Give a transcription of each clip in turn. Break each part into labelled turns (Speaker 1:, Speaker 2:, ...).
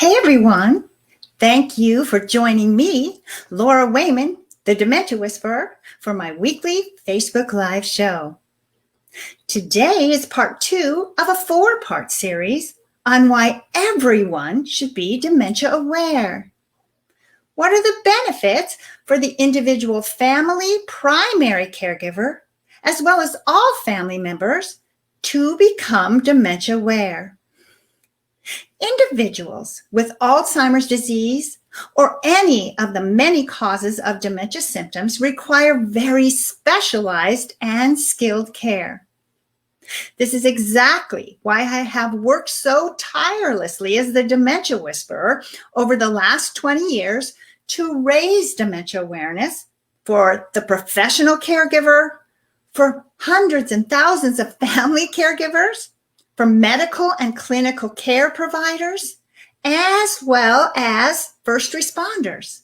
Speaker 1: Hey everyone, thank you for joining me, Laura Wayman, the Dementia Whisperer, for my weekly Facebook Live show. Today is part 2 of a 4-part series on why everyone should be dementia aware. What are the benefits for the individual family primary caregiver, as well as all family members, to become dementia aware? Individuals with Alzheimer's disease or any of the many causes of dementia symptoms require very specialized and skilled care. This is exactly why I have worked so tirelessly as the Dementia Whisperer over the last 20 years to raise dementia awareness for the professional caregiver, for hundreds and thousands of family caregivers, for medical and clinical care providers, as well as first responders,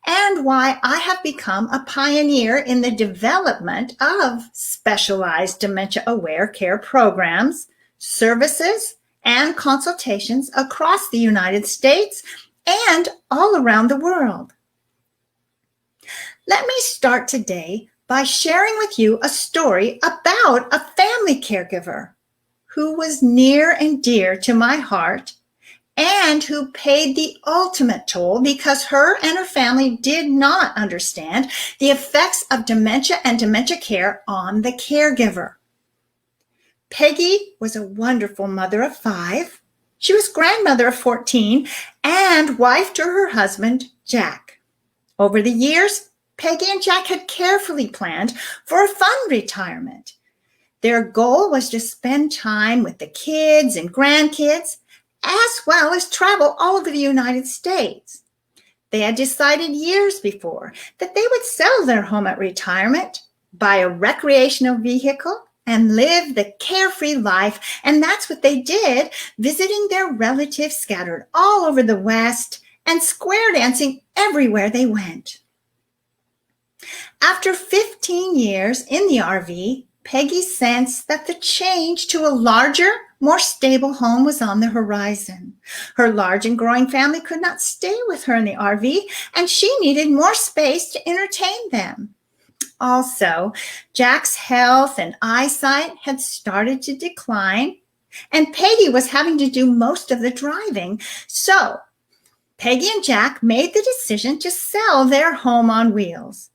Speaker 1: and why I have become a pioneer in the development of specialized dementia-aware care programs, services, and consultations across the United States and all around the world. Let me start today by sharing with you a story about a family caregiver who was near and dear to my heart and who paid the ultimate toll because her and her family did not understand the effects of dementia and dementia care on the caregiver. Peggy was a wonderful mother of 5. She was grandmother of 14 and wife to her husband, Jack. Over the years, Peggy and Jack had carefully planned for a fun retirement. Their goal was to spend time with the kids and grandkids, as well as travel all over the United States. They had decided years before that they would sell their home at retirement, buy a recreational vehicle, and live the carefree life. And that's what they did, visiting their relatives scattered all over the West and square dancing everywhere they went. After 15 years in the RV, Peggy sensed that the change to a larger, more stable home was on the horizon. Her large and growing family could not stay with her in the RV, and she needed more space to entertain them. Also, Jack's health and eyesight had started to decline, and Peggy was having to do most of the driving. So, Peggy and Jack made the decision to sell their home on wheels.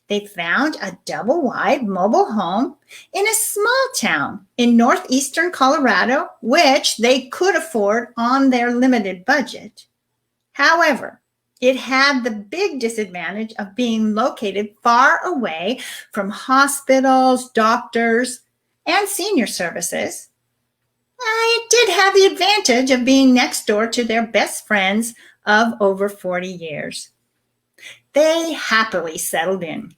Speaker 1: They found a double-wide mobile home in a small town in northeastern Colorado, which they could afford on their limited budget. However, it had the big disadvantage of being located far away from hospitals, doctors, and senior services. It did have the advantage of being next door to their best friends of over 40 years. They happily settled in.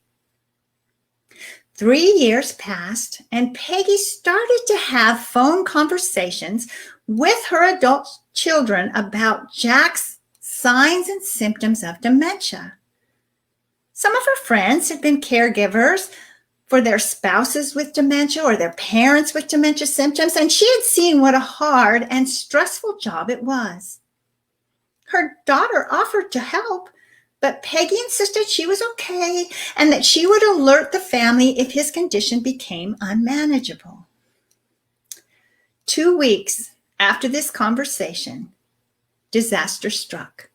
Speaker 1: 3 years passed, and Peggy started to have phone conversations with her adult children about Jack's signs and symptoms of dementia. Some of her friends had been caregivers for their spouses with dementia or their parents with dementia symptoms, and she had seen what a hard and stressful job it was. Her daughter offered to help, but Peggy insisted she was okay and that she would alert the family if his condition became unmanageable. 2 weeks after this conversation, disaster struck.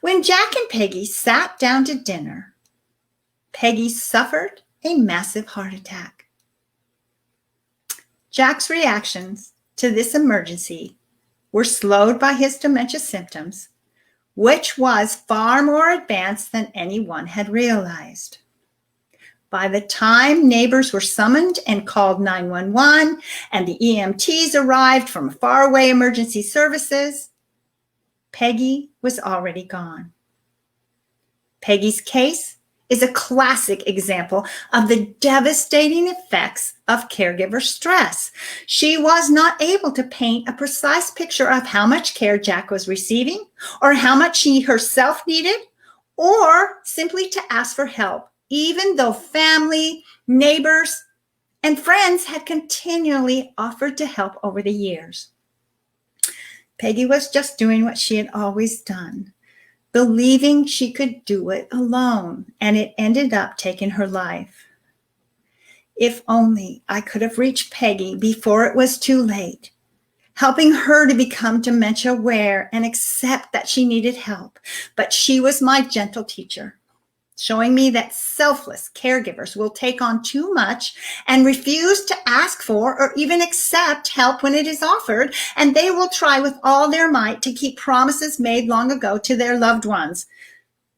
Speaker 1: When Jack and Peggy sat down to dinner, Peggy suffered a massive heart attack. Jack's reactions to this emergency were slowed by his dementia symptoms, which was far more advanced than anyone had realized. By the time neighbors were summoned and called 911 and the EMTs arrived from faraway emergency services, Peggy was already gone. Peggy's case is a classic example of the devastating effects of caregiver stress. She was not able to paint a precise picture of how much care Jack was receiving or how much she herself needed, or simply to ask for help, even though family, neighbors, and friends had continually offered to help over the years. Peggy was just doing what she had always done, believing she could do it alone, and it ended up taking her life. If only I could have reached Peggy before it was too late, helping her to become dementia aware and accept that she needed help. But she was my gentle teacher, showing me that selfless caregivers will take on too much and refuse to ask for or even accept help when it is offered, and they will try with all their might to keep promises made long ago to their loved ones,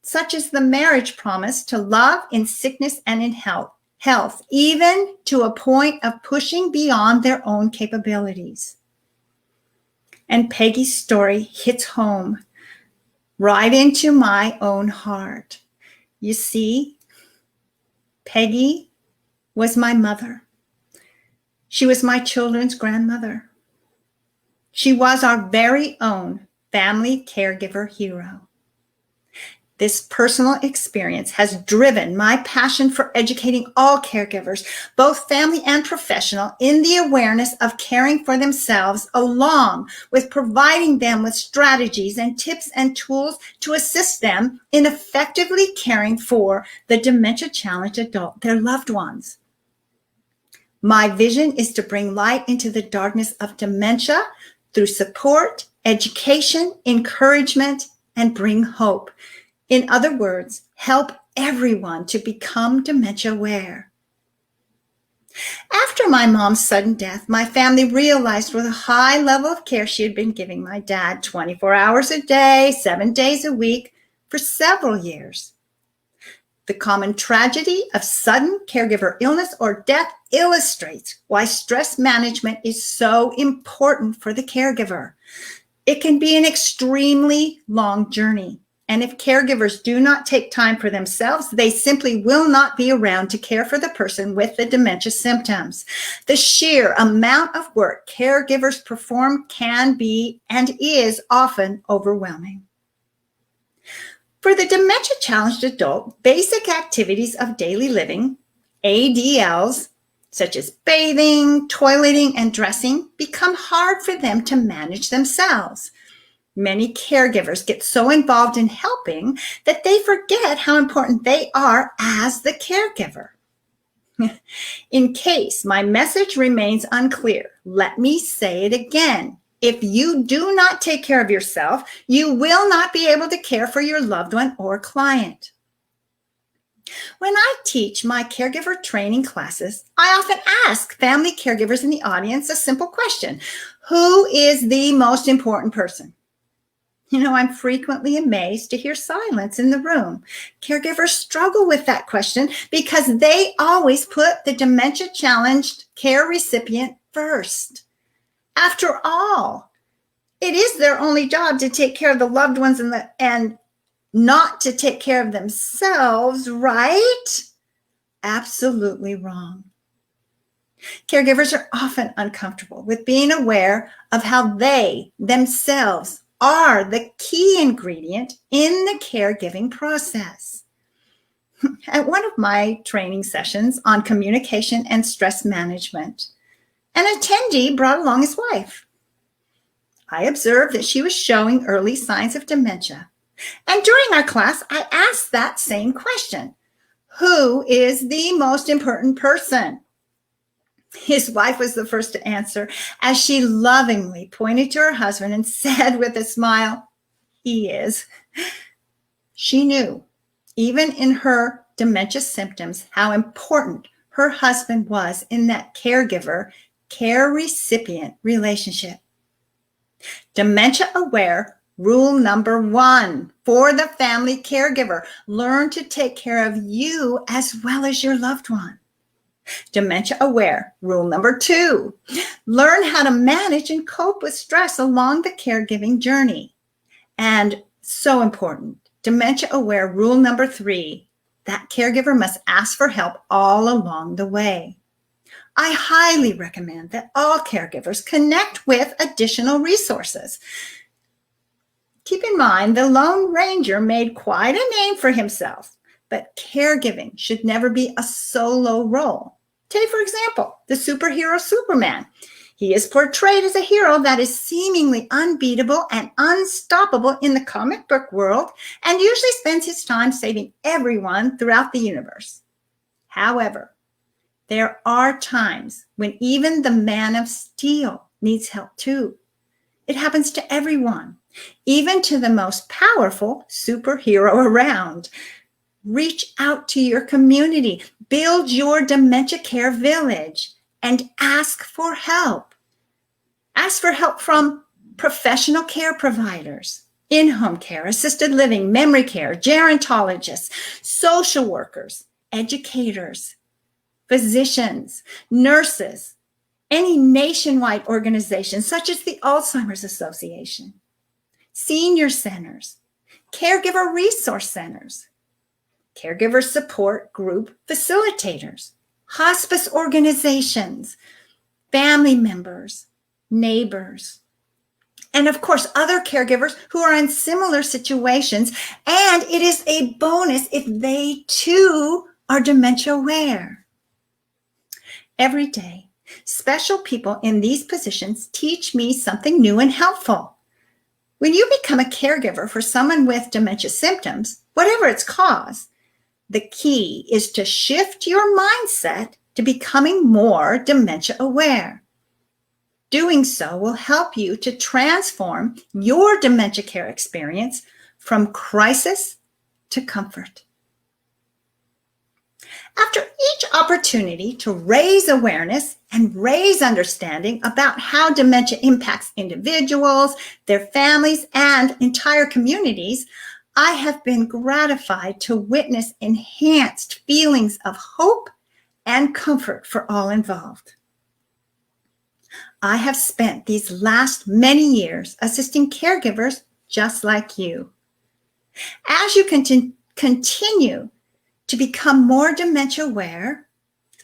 Speaker 1: such as the marriage promise to love in sickness and in health, even to a point of pushing beyond their own capabilities. And Peggy's story hits home right into my own heart. You see, Peggy was my mother. She was my children's grandmother. She was our very own family caregiver hero. This personal experience has driven my passion for educating all caregivers, both family and professional, in the awareness of caring for themselves, along with providing them with strategies and tips and tools to assist them in effectively caring for the dementia-challenged adult, their loved ones. My vision is to bring light into the darkness of dementia through support, education, encouragement, and bring hope. In other words, help everyone to become dementia aware. After my mom's sudden death, my family realized what a high level of care she had been giving my dad 24 hours a day, 7 days a week for several years. The common tragedy of sudden caregiver illness or death illustrates why stress management is so important for the caregiver. It can be an extremely long journey. And if caregivers do not take time for themselves, they simply will not be around to care for the person with the dementia symptoms. The sheer amount of work caregivers perform can be and is often overwhelming. For the dementia-challenged adult, basic activities of daily living, ADLs, such as bathing, toileting, and dressing, become hard for them to manage themselves. Many caregivers get so involved in helping that they forget how important they are as the caregiver. In case my message remains unclear, let me say it again. If you do not take care of yourself, you will not be able to care for your loved one or client. When I teach my caregiver training classes, I often ask family caregivers in the audience a simple question: who is the most important person? I'm frequently amazed to hear silence in the room. Caregivers struggle with that question because they always put the dementia-challenged care recipient first. After all, it is their only job to take care of the loved ones and not to take care of themselves, right? Absolutely wrong. Caregivers are often uncomfortable with being aware of how they themselves are the key ingredient in the caregiving process. At one of my training sessions on communication and stress management, an attendee brought along his wife. I observed that she was showing early signs of dementia. And during our class, I asked that same question: who is the most important person? His wife was the first to answer, as she lovingly pointed to her husband and said with a smile, "He is." She knew, even in her dementia symptoms, how important her husband was in that caregiver-care recipient relationship. Dementia aware rule number 1 for the family caregiver: learn to take care of you as well as your loved one. Dementia aware rule number 2, learn how to manage and cope with stress along the caregiving journey. And so important, dementia aware rule number 3, that caregiver must ask for help all along the way. I highly recommend that all caregivers connect with additional resources. Keep in mind, the Lone Ranger made quite a name for himself, but caregiving should never be a solo role. Take, for example, the superhero Superman. He is portrayed as a hero that is seemingly unbeatable and unstoppable in the comic book world and usually spends his time saving everyone throughout the universe. However, there are times when even the Man of Steel needs help too. It happens to everyone, even to the most powerful superhero around. Reach out to your community, build your dementia care village, and ask for help. Ask for help from professional care providers, in-home care, assisted living, memory care, gerontologists, social workers, educators, physicians, nurses, any nationwide organizations such as the Alzheimer's Association, senior centers, caregiver resource centers, caregiver support group facilitators, hospice organizations, family members, neighbors, and of course, other caregivers who are in similar situations. And it is a bonus if they too are dementia aware. Every day, special people in these positions teach me something new and helpful. When you become a caregiver for someone with dementia symptoms, whatever its cause, the key is to shift your mindset to becoming more dementia aware. Doing so will help you to transform your dementia care experience from crisis to comfort. After each opportunity to raise awareness and raise understanding about how dementia impacts individuals, their families, and entire communities, I have been gratified to witness enhanced feelings of hope and comfort for all involved. I have spent these last many years assisting caregivers just like you. As you continue to become more dementia aware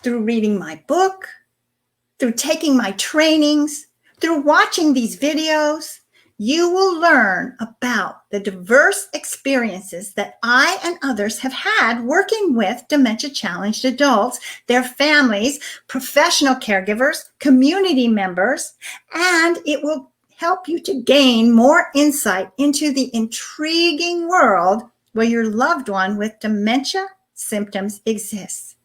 Speaker 1: through reading my book, through taking my trainings, through watching these videos, you will learn about the diverse experiences that I and others have had working with dementia-challenged adults, their families, professional caregivers, community members, and it will help you to gain more insight into the intriguing world where your loved one with dementia symptoms exists.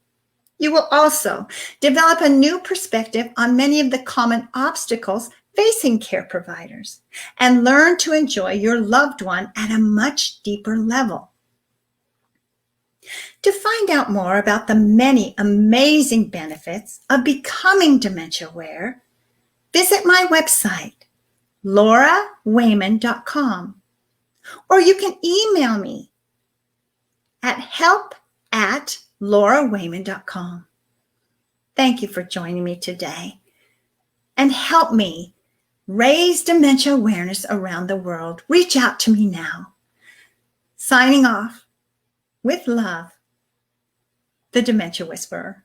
Speaker 1: You will also develop a new perspective on many of the common obstacles facing care providers and learn to enjoy your loved one at a much deeper level. To find out more about the many amazing benefits of becoming dementia aware, visit my website, laurawayman.com, or you can email me at help@laurawayman.com. Thank you for joining me today, and help me raise dementia awareness around the world. Reach out to me now. Signing off with love, the Dementia Whisperer.